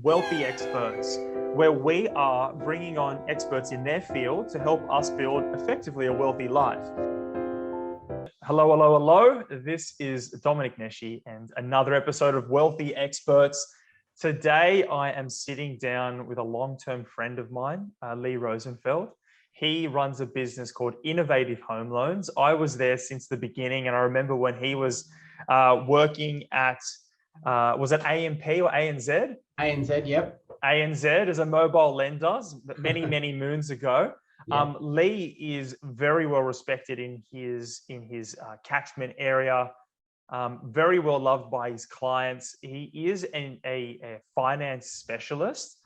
Wealthi Experts, where we are bringing on experts in their field to help us build effectively a wealthy life. Hello, hello, hello. This is Domenic and another episode of Wealthi Experts. Today, I am sitting down with a long-term friend of mine, Lee Rosenfeld. He runs a business called Innovative Home Loans. I was there since the beginning, and I remember when he was working at, was it AMP or ANZ? ANZ, yep. ANZ as a mobile lender many, many moons ago. Yep. Lee is very well respected in his catchment area, very well loved by his clients. He is a finance specialist,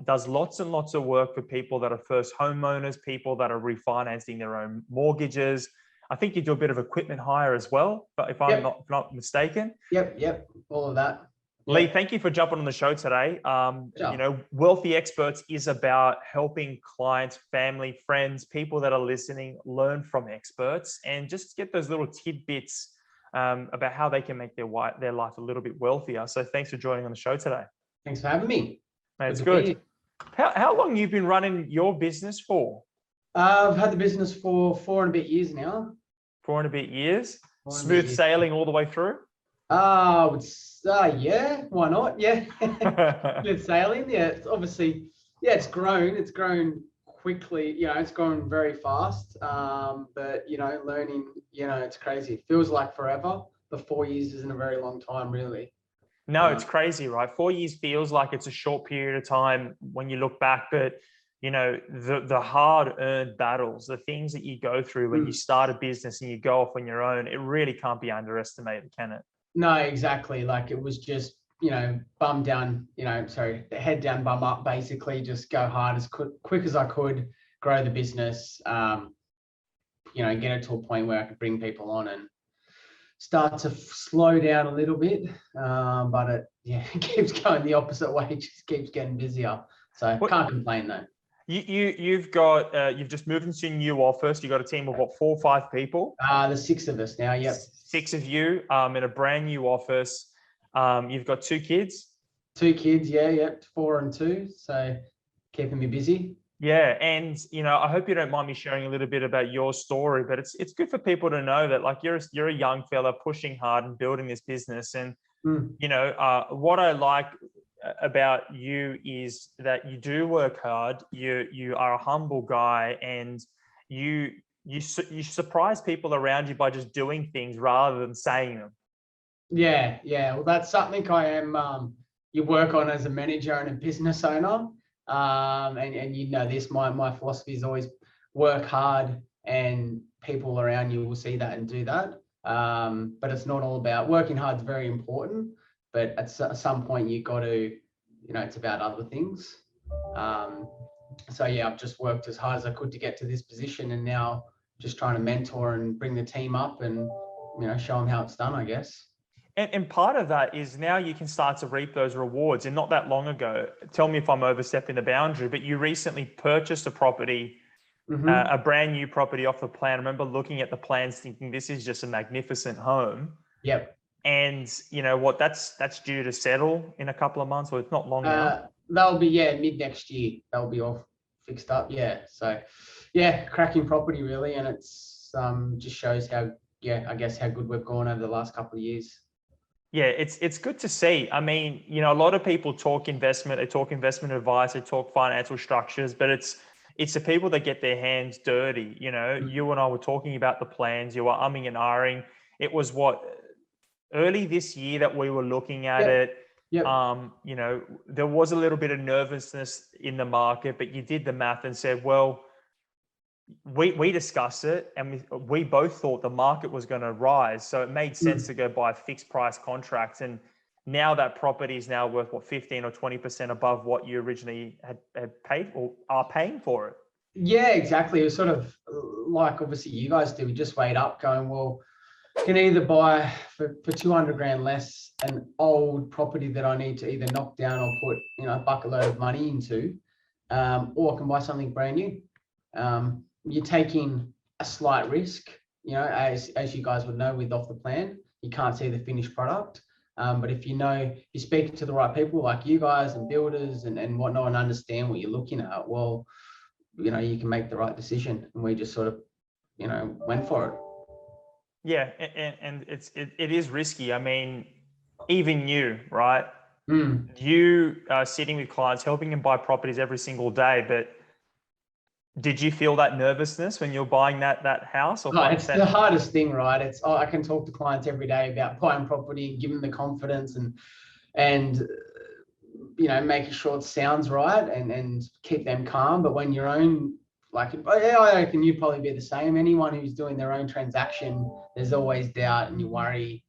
does lots and lots of work for people that are first homeowners, people that are refinancing their own mortgages. I think you do a bit of equipment hire as well, but if I'm not mistaken. Yep, all of that. Yep. Lee, thank you for jumping on the show today. Wealthi Experts is about helping clients, family, friends, people that are listening, learn from experts and just get those little tidbits about how they can make their life a little bit wealthier. So thanks for joining on the show today. Thanks for having me. Mate, it's good. How long you've been running your business for? I've had the business for 4 and a bit years now. 4 and a bit years? Smooth sailing all the way through? Yeah, why not? Yeah. Smooth sailing. Yeah, it's obviously, it's grown. It's grown quickly. It's grown very fast. But, learning, it's crazy. It feels like forever, but 4 years isn't a very long time, really. No, it's crazy, right? 4 years feels like it's a short period of time when you look back, but the hard-earned battles, the things that you go through when you start a business and you go off on your own, it really can't be underestimated, can it? No, exactly. Like it was just, bum down, head down, bum up, basically just go hard as quick as I could, grow the business, get it to a point where I could bring people on and start to slow down a little bit. But it keeps going the opposite way. It just keeps getting busier. So can't complain though. You've just moved into a new office. You've got a team of 4 or 5 people? There's 6 of us now. Yep. 6 of you in a brand new office. You've got 2 kids? 2 kids, yeah, 4 and 2. So keeping me busy. Yeah, and I hope you don't mind me sharing a little bit about your story, but it's good for people to know that like you're a young fella pushing hard and building this business. And what I like about you is that you do work hard. You are a humble guy, and you surprise people around you by just doing things rather than saying them. Yeah. Well, that's something I am. You work on as a manager and a business owner. And this, my philosophy is always work hard, and people around you will see that and do that. But it's not all about working hard. Is very important, but at some point you got to, it's about other things. I've just worked as hard as I could to get to this position, and now just trying to mentor and bring the team up and, show them how it's done, I guess. And part of that is now you can start to reap those rewards. And not that long ago, tell me if I'm overstepping the boundary, but you recently purchased a property, a brand new property off the plan. I remember looking at the plans thinking, this is just a magnificent home. Yep. And that's due to settle in a couple of months, or it's not long now. That'll be, mid next year. That'll be all fixed up. Yeah. So cracking property really. And it's just shows how good we've gone over the last couple of years. Yeah, it's good to see. I mean, a lot of people talk investment, they talk investment advice, they talk financial structures, but it's the people that get their hands dirty. You and I were talking about the plans, you were umming and ahhing. It was early this year that we were looking at it. Yep. There was a little bit of nervousness in the market, but you did the math and said, well, we discussed it, and we both thought the market was going to rise. So it made sense to go buy fixed price contracts. And now that property is now worth 15 or 20% above what you originally had paid or are paying for it. Yeah, exactly. It was sort of like obviously you guys did. We just weighed up going, well, I can either buy for 200 grand less an old property that I need to either knock down or put, a bucket load of money into, or I can buy something brand new. You're taking a slight risk, as you guys would know with off the plan, you can't see the finished product. But if you speak to the right people like you guys and builders and whatnot and understand what you're looking at, well, you can make the right decision. And we just sort of, went for it. Yeah, and it is risky. I mean, even you, right? You are sitting with clients, helping them buy properties every single day, but did you feel that nervousness when you're buying that house? Or it's the hardest thing, right? I can talk to clients every day about buying property and give them the confidence and making sure it sounds right and keep them calm. But when your own, I reckon you'd probably be the same. Anyone who's doing their own transaction, there's always doubt and you worry.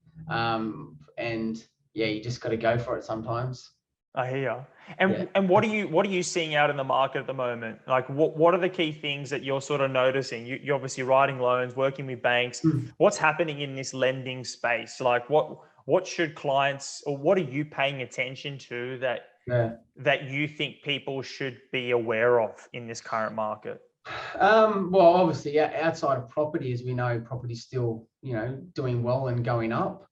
And yeah, you just got to go for it sometimes. I hear. And what are you seeing out in the market at the moment? Like what are the key things that you're sort of noticing? You're obviously writing loans, working with banks. What's happening in this lending space? Like what should clients, or what are you paying attention to that you think people should be aware of in this current market? Well, obviously outside of property, as we know, property's still, doing well and going up.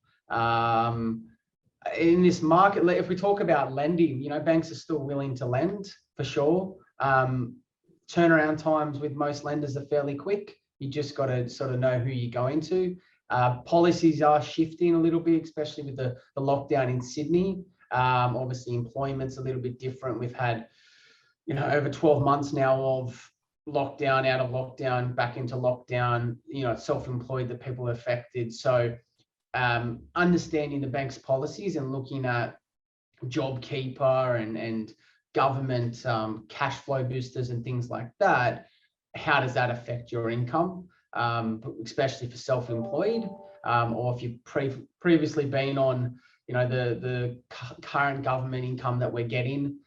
In this market, if we talk about lending, banks are still willing to lend for sure. Turnaround times with most lenders are fairly quick. You just got to sort of know who you're going to. Policies are shifting a little bit, especially with the lockdown in Sydney. Obviously, employment's a little bit different. We've had, over 12 months now of lockdown, out of lockdown, back into lockdown, self-employed, the people affected. So understanding the bank's policies and looking at JobKeeper and government cash flow boosters and things like that, how does that affect your income, especially for self-employed, or if you've previously been on, the current government income that we're getting.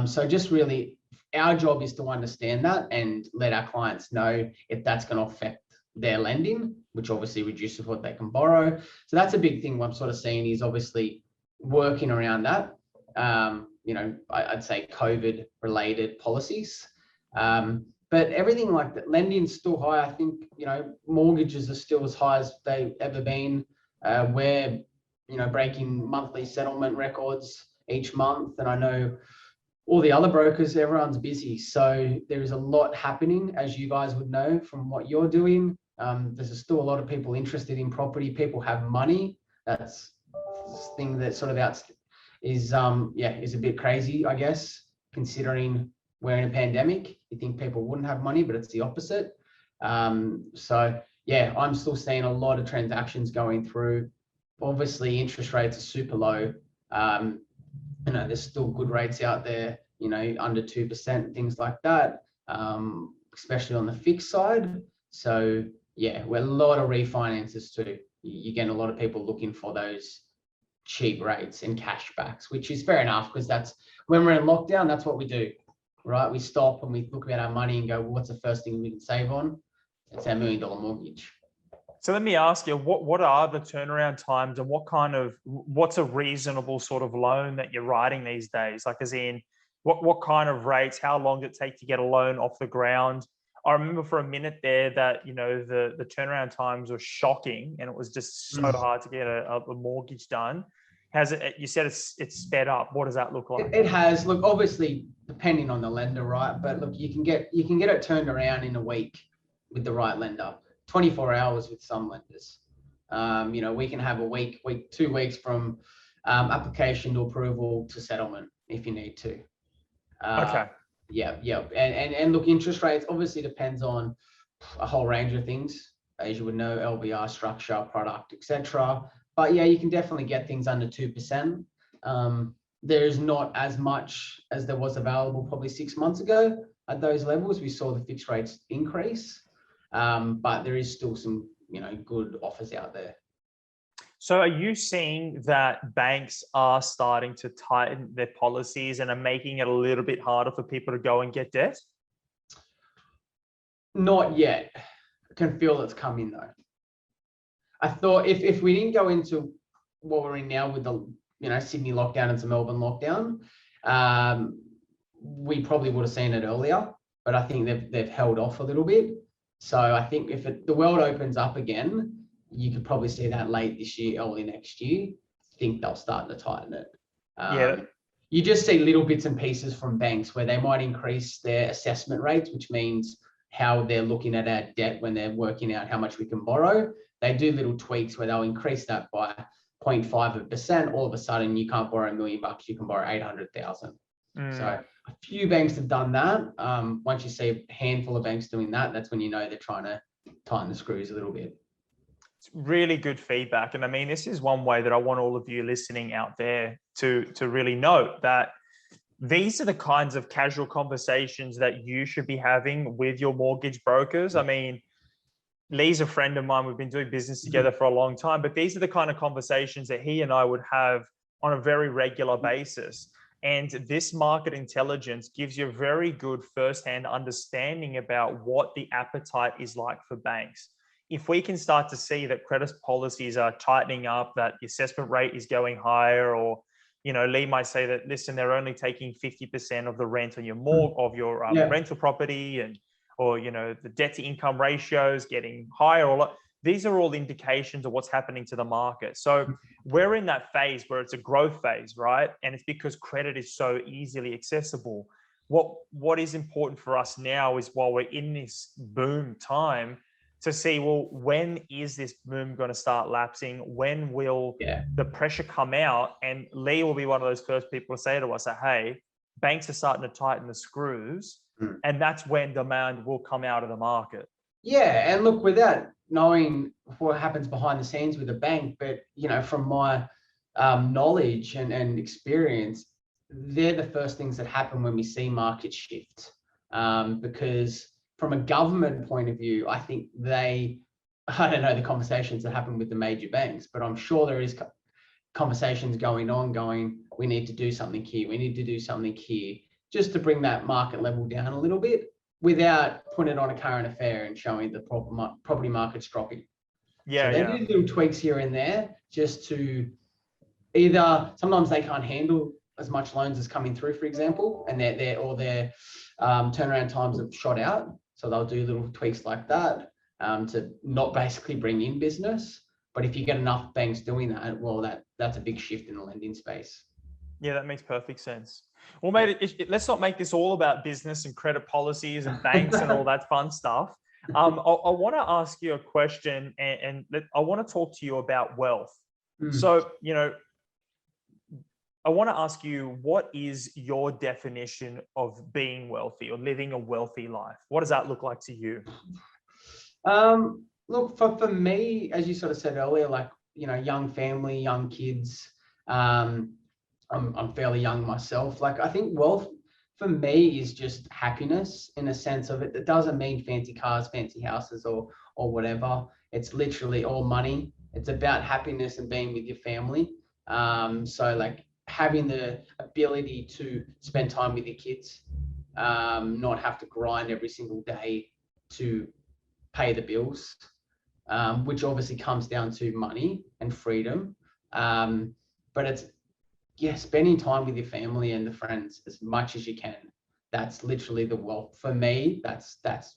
So just really, our job is to understand that and let our clients know if that's going to affect their lending, which obviously reduces what they can borrow. So that's a big thing I'm sort of seeing is obviously working around that. I'd say COVID related policies. But everything like that, lending's still high. I think, mortgages are still as high as they've ever been. We're, breaking monthly settlement records each month. And I know all the other brokers, everyone's busy. So there is a lot happening, as you guys would know from what you're doing. There's still a lot of people interested in property. People have money. That's this thing that sort of is a bit crazy, I guess, considering we're in a pandemic. You think people wouldn't have money, but it's the opposite. So yeah, I'm still seeing a lot of transactions going through. Obviously, interest rates are super low. There's still good rates out there, under 2%, things like that, especially on the fixed side. So yeah, we're a lot of refinances too. You're getting a lot of people looking for those cheap rates and cashbacks, which is fair enough because that's when we're in lockdown, that's what we do, right? We stop and we look at our money and go, well, what's the first thing we can save on? It's our $1 million mortgage. So let me ask you, what are the turnaround times and what's a reasonable sort of loan that you're writing these days? Like as in what kind of rates, how long does it take to get a loan off the ground? I remember for a minute there that, the turnaround times were shocking and it was just so hard to get a mortgage done. You said it's sped up. What does that look like? It has. Look, obviously depending on the lender, right? But look, you can get it turned around in a week with the right lender. 24 hours with some lenders. We can have a week, 2 weeks from application to approval to settlement if you need to. Okay. Yeah. And look, interest rates obviously depends on a whole range of things, as you would know, LVR structure, product, etc. But yeah, you can definitely get things under 2%. There's not as much as there was available probably 6 months ago at those levels. We saw the fixed rates increase. But there is still some, good offers out there. So are you seeing that banks are starting to tighten their policies and are making it a little bit harder for people to go and get debt? Not yet. I can feel it's coming though. I thought if we didn't go into what we're in now with the, Sydney lockdown and some Melbourne lockdown, we probably would have seen it earlier, but I think they've held off a little bit. So I think if the world opens up again, you could probably see that late this year, early next year. think they'll start to tighten it. Yeah. You just see little bits and pieces from banks where they might increase their assessment rates, which means how they're looking at our debt when they're working out how much we can borrow. They do little tweaks where they'll increase that by 0.5%. All of a sudden, you can't borrow $1 million, you can borrow 800,000. So a few banks have done that. Once you see a handful of banks doing that, that's when you know they're trying to tighten the screws a little bit. It's really good feedback. And I mean, this is one way that I want all of you listening out there to really note that these are the kinds of casual conversations that you should be having with your mortgage brokers. I mean, Lee's a friend of mine. We've been doing business together for a long time, but these are the kind of conversations that he and I would have on a very regular basis. And this market intelligence gives you a very good firsthand understanding about what the appetite is like for banks. If we can start to see that credit policies are tightening up, that the assessment rate is going higher, or, you know, Lee might say that, listen, they're only taking 50% of the rent on your rental property, and, or, you know, the debt to income ratios getting higher. These are all indications of what's happening to the market. So we're in that phase where it's a growth phase, right? And it's because credit is so easily accessible. What is important for us now is, while we're in this boom time, to see, well, when is this boom going to start lapsing? When will the pressure come out? And Lee will be one of those first people to say to us that, hey, banks are starting to tighten the screws. And that's when demand will come out of the market. Yeah, and look, without knowing what happens behind the scenes with a bank, but, you know, from my knowledge and experience, they're the first things that happen when we see markets shift. Because from a government point of view, I think I don't know the conversations that happen with the major banks, but I'm sure there is conversations going, we need to do something here, we need to do something here, just to bring that market level down a little bit, without putting it on a current affair and showing the property market's dropping. So they do little tweaks here and there, just to either, sometimes they can't handle as much loans as coming through, for example, and their turnaround times have shot out. So they'll do little tweaks like that to not basically bring in business. But if you get enough banks doing that, well, that's a big shift in the lending space. Yeah, that makes perfect sense. Well, mate, let's not make this all about business and credit policies and banks and all that fun stuff. I want to ask you a question, and I want to talk to you about wealth. So, you know, I want to ask you, what is your definition of being wealthy or living a wealthy life? What does that look like to you? Look, for me, as you sort of said earlier, like, you know, young family, young kids, I'm fairly young myself. Like, I think wealth for me is just happiness, in a sense of it. It doesn't mean fancy cars, fancy houses, or whatever. It's literally all money. It's about happiness and being with your family. So like having the ability to spend time with your kids, not have to grind every single day to pay the bills, which obviously comes down to money and freedom. But it's, spending time with your family and the friends as much as you can. That's literally the wealth. For me, that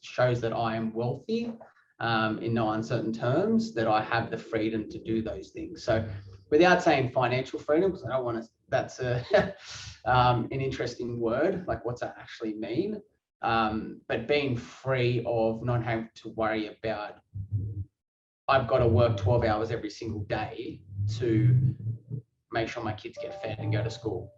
shows that I am wealthy, in no uncertain terms, that I have the freedom to do those things. So without saying financial freedom, because I don't want to, that's an interesting word, like what's that actually mean? But being free of not having to worry about, I've got to work 12 hours every single day to make sure my kids get fed and go to school.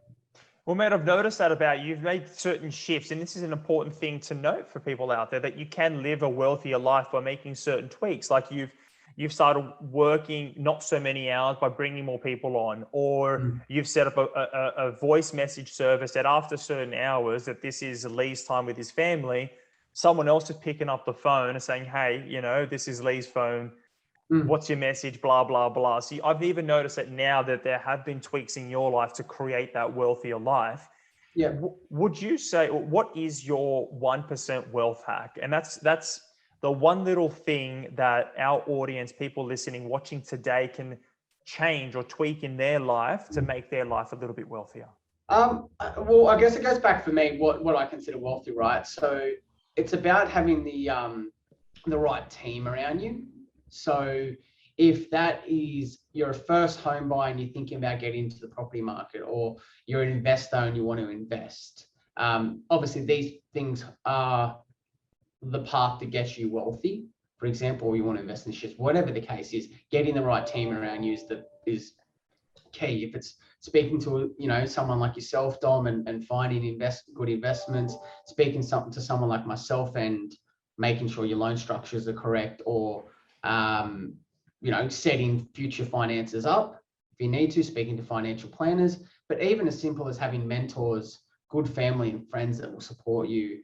Well, mate, I've noticed that about you. You've made certain shifts, and this is an important thing to note for people out there, that you can live a wealthier life by making certain tweaks. Like you've started working not so many hours by bringing more people on, or you've set up a voice message service that after certain hours, that this is Lee's time with his family, someone else is picking up the phone and saying, hey, you know, this is Lee's phone. What's your message? Blah, blah, blah. So I've even noticed that now that there have been tweaks in your life to create that wealthier life. Yeah. Would you say, what is your 1% wealth hack? And that's the one little thing that our audience, people listening, watching today, can change or tweak in their life to make their life a little bit wealthier. Well, I guess it goes back for me, what I consider wealthy, right? So it's about having the right team around you. So if that is, you're a first home buyer and you're thinking about getting into the property market, or you're an investor and you want to invest, obviously these things are the path to get you wealthy. For example, or you want to invest in shares, whatever the case is, getting the right team around you is key. If it's speaking to, you know, someone like yourself, Dom, and finding good investments, speaking to someone like myself and making sure your loan structures are correct, or you know, setting future finances up if you need to, speaking to financial planners, but even as simple as having mentors, good family and friends that will support you.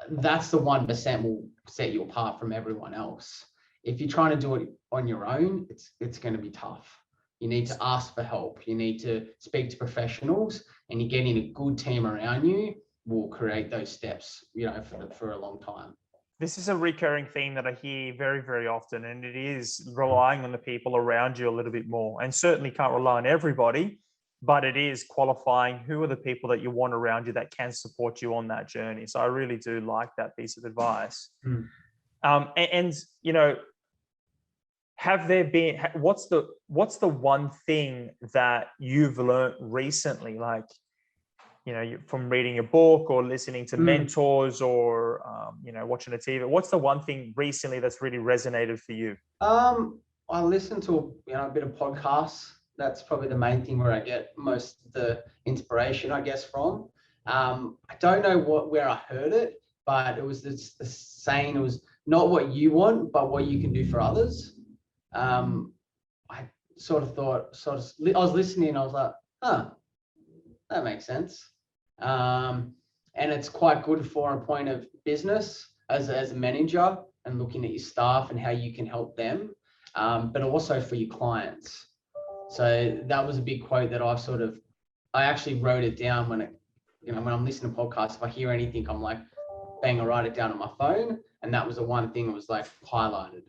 That's the 1% will set you apart from everyone else. If you're trying to do it on your own, it's going to be tough. You need to ask for help. You need to speak to professionals, and you getting a good team around you will create those steps, you know, for a long time. This is a recurring theme that I hear very, very often, and it is relying on the people around you a little bit more. And certainly can't rely on everybody, but it is qualifying who are the people that you want around you that can support you on that journey. So I really do like that piece of advice. And you know, have there been, what's the one thing that you've learned recently, like, you know, from reading a book or listening to mentors or, you know, watching a TV? What's the one thing recently that's really resonated for you? I listen to, you know, a bit of podcasts. That's probably the main thing where I get most of the inspiration, I guess, from. I don't know where I heard it, but it was this saying, it was not what you want, but what you can do for others. I sort of thought, I was listening and I was like, huh, that makes sense. And it's quite good for a point of business as a manager and looking at your staff and how you can help them, but also for your clients. So that was a big quote that I actually wrote it down when I'm listening to podcasts. If I hear anything, I'm like, bang, I write it down on my phone. And that was the one thing that was like highlighted.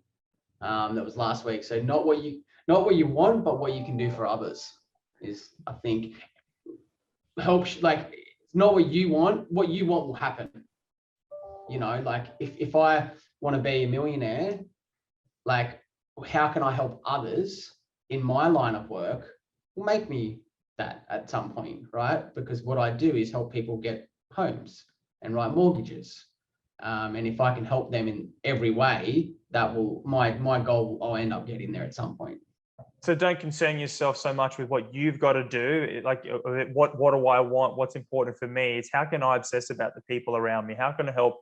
That was last week. So not what you want, but what you can do for others is, I think, helps. Like, it's not what you want will happen. You know, like if I want to be a millionaire, like, how can I help others in my line of work will make me that at some point, right? Because what I do is help people get homes and write mortgages. And if I can help them in every way, that will, my goal, I'll end up getting there at some point. So don't concern yourself so much with what you've got to do. Like, what do I want? What's important for me? It's how can I obsess about the people around me? How can I help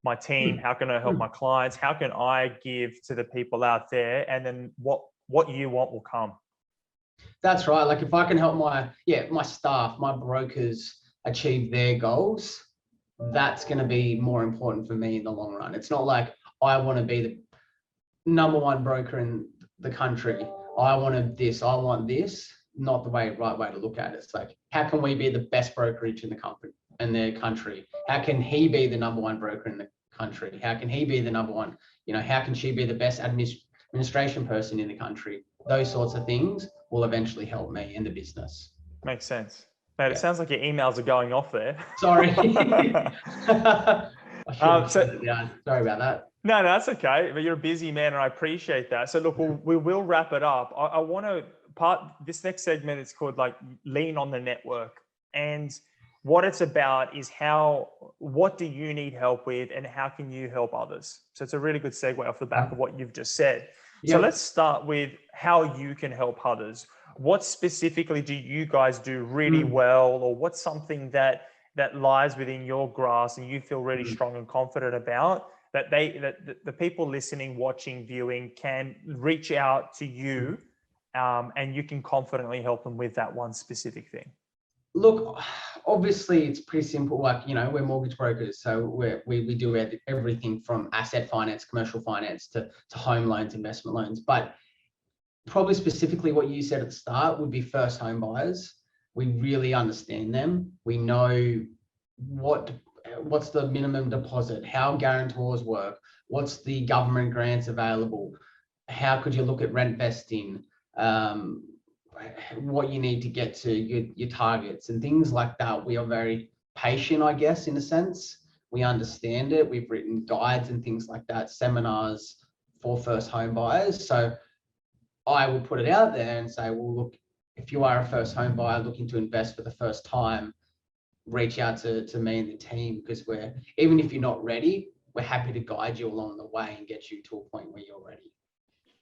my team? How can I help my clients? How can I give to the people out there? And then what you want will come. That's right. Like, if I can help my staff, my brokers achieve their goals, that's going to be more important for me in the long run. It's not like I want to be the number one broker in the country. I want this. Not the right way to look at it. It's like, how can we be the best brokerage in the country? How can he be the number one broker in the country? How can he be the number one? You know, how can she be the best administration person in the country? Those sorts of things will eventually help me in the business. Makes sense. Mate, It sounds like your emails are going off there. Sorry. I should have Sorry about that. No, that's okay. But you're a busy man, and I appreciate that. So look, we will wrap it up. I want to this next segment is called like Lean on the Network. And what it's about is what do you need help with and how can you help others? So it's a really good segue off the back of what you've just said. Yep. So let's start with how you can help others. What specifically do you guys do really well, or what's something that lies within your grasp and you feel really strong and confident about that the people listening, watching, viewing can reach out to you, and you can confidently help them with that one specific thing? Look, obviously it's pretty simple. Like, you know, we're mortgage brokers, so we do everything from asset finance, commercial finance to home loans, investment loans. But probably specifically what you said at the start would be first home buyers. We really understand them. We know what's the minimum deposit, how guarantors work, what's the government grants available, how could you look at rent vesting, what you need to get to your targets and things like that. We are very patient, I guess, in a sense. We understand it. We've written guides and things like that, seminars for first home buyers. So I will put it out there and say, well, look, if you are a first home buyer looking to invest for the first time, reach out to me and the team, because even if you're not ready, we're happy to guide you along the way and get you to a point where you're ready.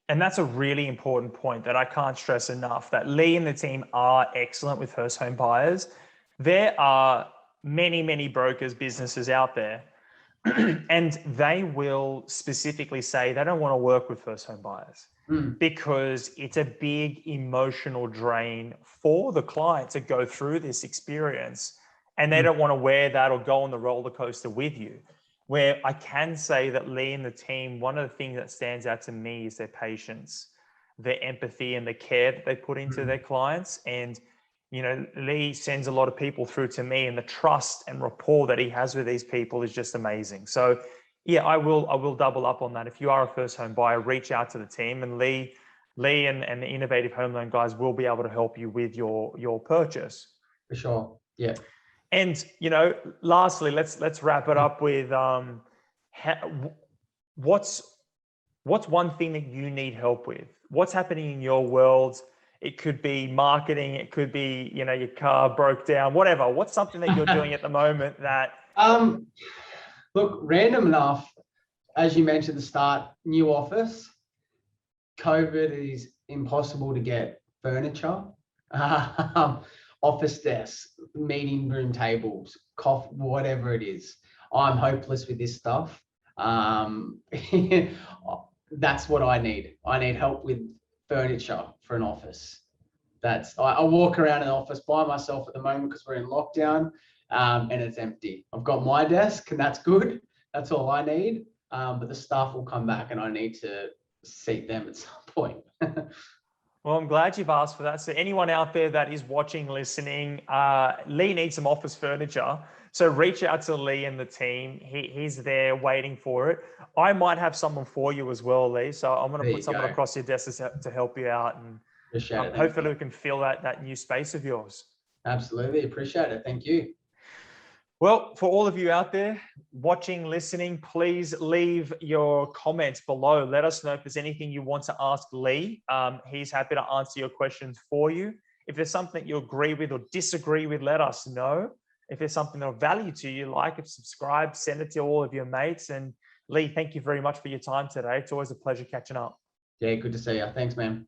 And that's a really important point that I can't stress enough, that Lee and the team are excellent with first home buyers. There are many, many brokers, businesses out there, and they will specifically say they don't want to work with first home buyers because it's a big emotional drain for the client to go through this experience, and they don't want to wear that or go on the roller coaster with you. Where I can say that Lee and the team, one of the things that stands out to me is their patience, their empathy, and the care that they put into their clients. And, you know, Lee sends a lot of people through to me, and the trust and rapport that he has with these people is just amazing. So yeah, I will double up on that. If you are a first home buyer, reach out to the team, and Lee and the Innovative Home Loan guys will be able to help you with your purchase. For sure. Yeah. And, you know, lastly, let's wrap it up with what's one thing that you need help with? What's happening in your world? It could be marketing, it could be, you know, your car broke down, whatever. What's something that you're doing at the moment that look, random enough, as you mentioned at the start, new office. COVID is impossible to get furniture. Office desks, meeting room tables, coffee, whatever it is. I'm hopeless with this stuff. That's what I need. I need help with furniture for an office. I walk around an office by myself at the moment because we're in lockdown, and it's empty. I've got my desk, and that's good. That's all I need. But the staff will come back, and I need to seat them at some point. Well, I'm glad you've asked for that. So anyone out there that is watching, listening, Lee needs some office furniture. So reach out to Lee and the team. He's there waiting for it. I might have someone for you as well, Lee. So I'm going to put someone across your desk to help you out. And hopefully we can fill that new space of yours. Absolutely. Appreciate it. Thank you. Well, for all of you out there watching, listening, please leave your comments below. Let us know if there's anything you want to ask Lee. He's happy to answer your questions for you. If there's something you agree with or disagree with, let us know. If there's something of value to you, like it, subscribe, send it to all of your mates. And Lee, thank you very much for your time today. It's always a pleasure catching up. Yeah, good to see you. Thanks, man.